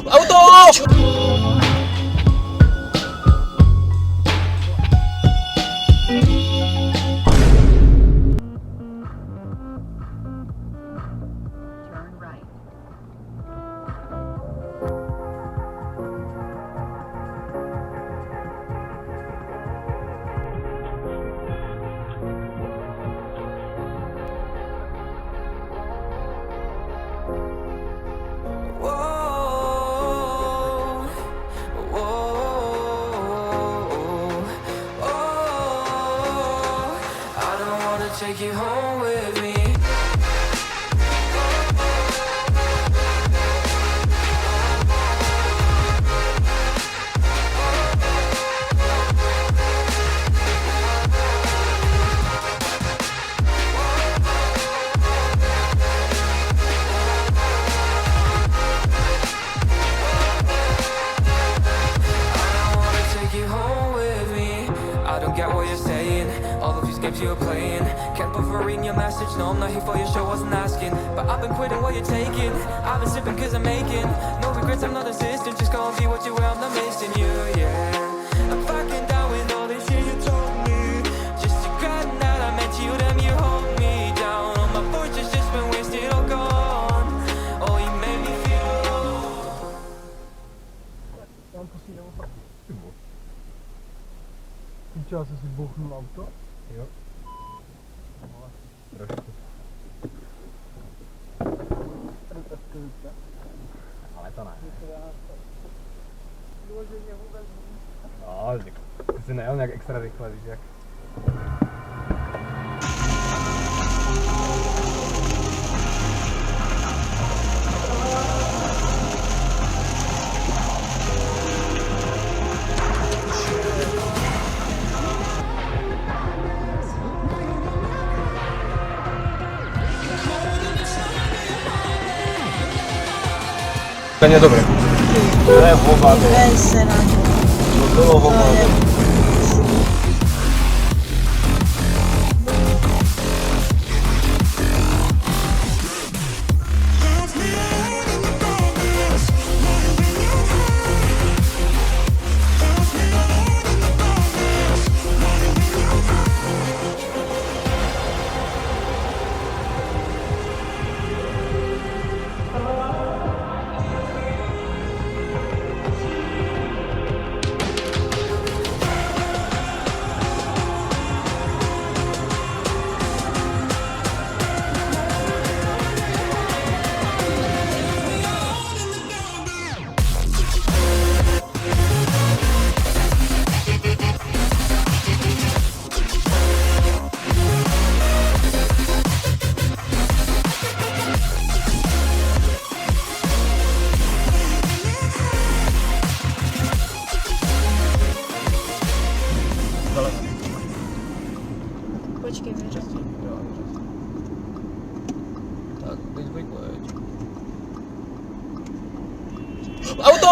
Auto! Take you home with me. You're playing, can't put for reading your message. No, I'm not here for your show, wasn't asking. But I've been quitting what you're taking. I've been sipping cause I'm making no regrets, I'm not assistant. Just go and be what you were, I'm not missing you, yeah. I'm fucking down with all this shit you told me. Just to God that I met you, then you hold me down. All my fortune's just been wasted, all gone. Oh, you made me feel low. Včera jsi si bouchnul auto? Jo. Trošku. Ale to ne. No, ty jsi nejel nějak extra rychle, víš jak. Úplně dobré. To je hovado. To bylo hovado. Počkej, vyřeš. Tak, teď pojď. Auto!